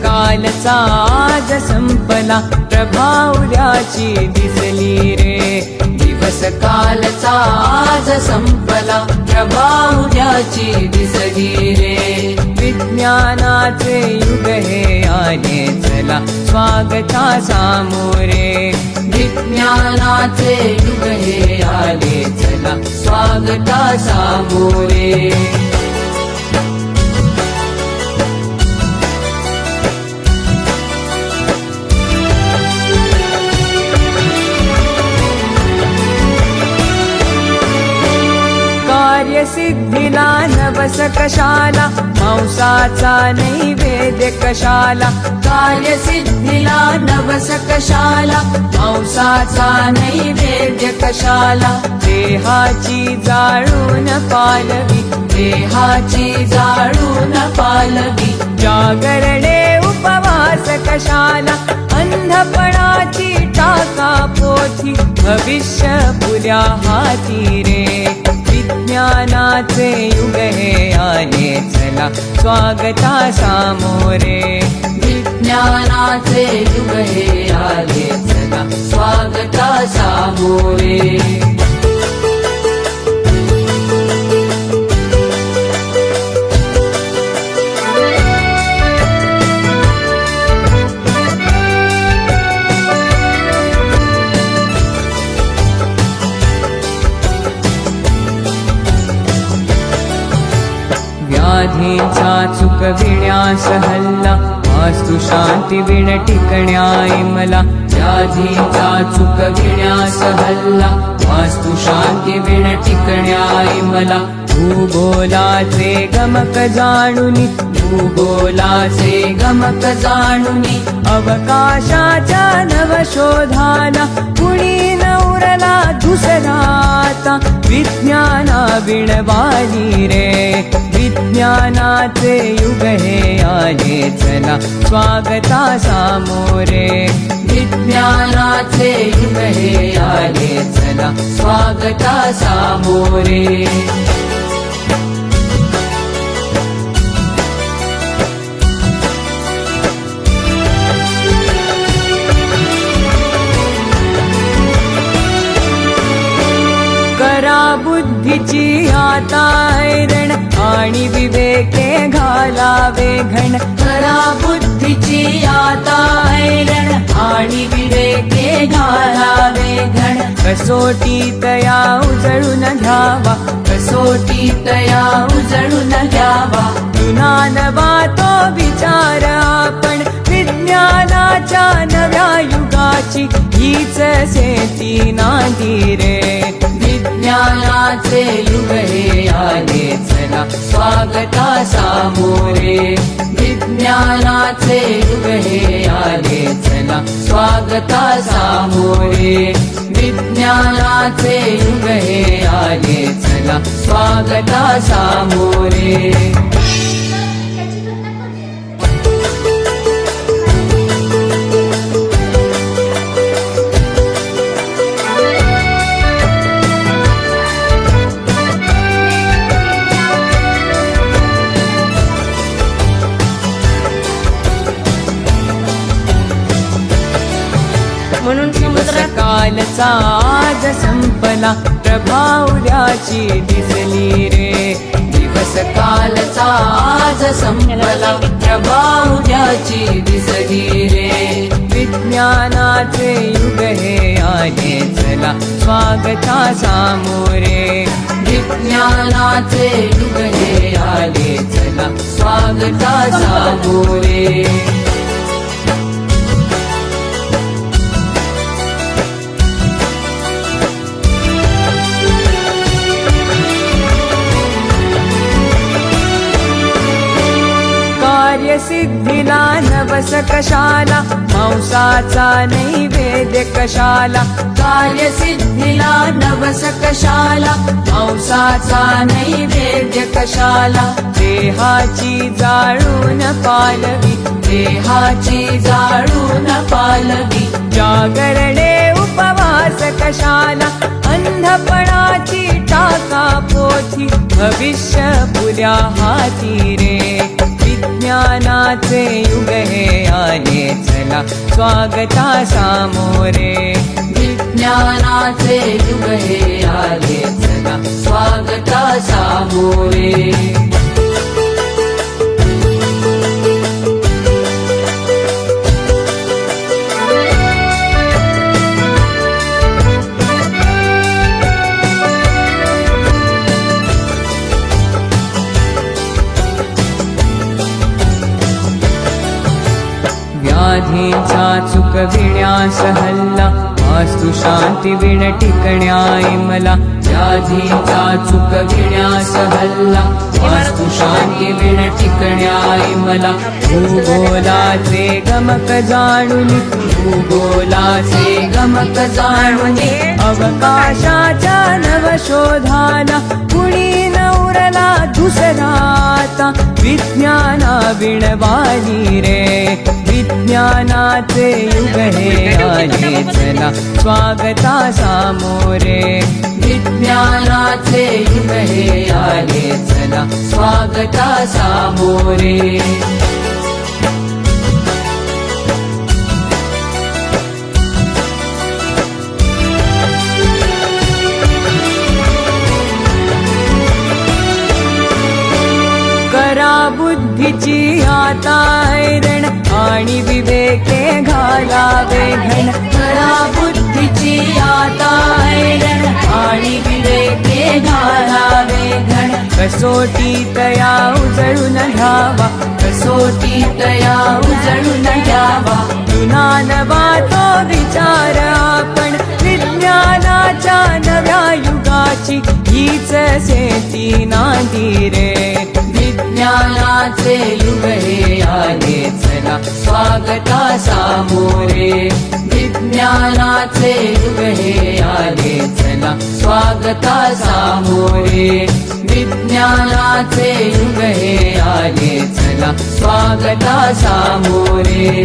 कालचा आज संपला प्रभावल्याची दिसली रे दिवस कालचा आज संपला प्रभावल्याची दिसली रे विज्ञानाचे युग हे आले चला स्वागता सामोरे विज्ञानाचे युग हे आले चला स्वागता सामोरे कार्यसिद्धीला नवस कशाला मांसाचा नैवेद्य कशाला कार्यसिद्धीला नवस कशाला मांसाचा नैवेद्य कशाला देहाची जाळून पालवी देहाची जाळून पालवी जागरणे उपवास कशाला अंधपणाची टाका पोथी भविष्य पुऱ्या हाती रे विज्ञानाचे युग हे आले चला स्वागता सामोरे विज्ञानाचे युग हे आले चला स्वागता सामोरे व्याधींचा चुकविण्यास हल्ला वास्तु शांती विण टिकण्याय मला व्याधींचा चुकविण्यास हल्ला वास्तु शांती विण टिकण्याय मला भूगोलाचे गमक जाणुनी भूगोलाचे गमक जाणुनी अवकाशाच्या नवशोधाला कुणी न उरला दुसराता विज्ञाना विणवाली रे विज्ञानाचे युग हे आले चला स्वागता सामोरे विज्ञानाचे युग हे आले चला स्वागता सामोरे बुद्धीची आता ऐरण आणि विवेके घालावे घण करा बुद्धीची आता ऐरण आणि विवेके घालावे घण कसोटी तया उजळून घ्यावा कसोटी तया उजळून घ्यावा जुनानवा तो विचार आपण विज्ञानाच्या नव्या युगाची हीच सेती नांदी रे विज्ञानाचे युग हे आले चला स्वागता सामोरे विज्ञानाचे युग हे आले चला स्वागता सामोरे विज्ञानाचे युग हे आले चला स्वागता सामोरे म्हणून कालचा आज संपला प्रभावल्याची दिसली रे दिवस कालचा आज संपला प्रभावल्याची दिसली रे विज्ञानाचे युग हे आले चला स्वागता सामोरे विज्ञानाचे युग हे आले चला स्वागता सामोरे कार्यसिद्धीला नवस कशाला मांसाचा नैवेद्य कशाला कार्यसिद्धीला नवस कशाला मांसाचा नैवेद्य कशाला देहाची जाळून पालवी देहाची जाळून पालवी जागरणे उपवास कशाला अंधपणाची टाका पोथी भविष्य पुऱ्या हाती रे विज्ञानाचे युग हे आले चला स्वागता सामोरे विज्ञानाचे युग हे आले चला स्वागता सामोरे व्याधींचा चुकविण्यास हल्ला वास्तु शांती विण टिकण्याय मला व्याधींचा चुकविण्यास हल्ला वास्तु शांती विण टिकण्याय मला भूगोलाचे गमक जाणुनी भूगोलाचे गमक जाणुनी अवकाशाच्या नवशोधाला कुणी नवरला दुसराता विज्ञाना विणवाली रे विज्ञानाचे युग हे आले चला स्वागता सामोरे विज्ञानाचे युग हे आले चला स्वागता सामोरे करा बुद्धीची आता ऐरण आणि विवेके घालावे घण करा बुद्धीची आता ऐरण आणि विवेके घालावे घण कसोटी तया उजळून घ्यावा कसोटी तया उजळून घ्यावा जुनानवा तो विचार आपण विज्ञानाच्या नव्या युगाची हीच सेती नांदी रे विज्ञानाचे युग हे आले चला स्वागता सामोरे विज्ञानाचे युग हे आले चला स्वागता सामोरे विज्ञानाचे युग हे आले चला स्वागता सामोरे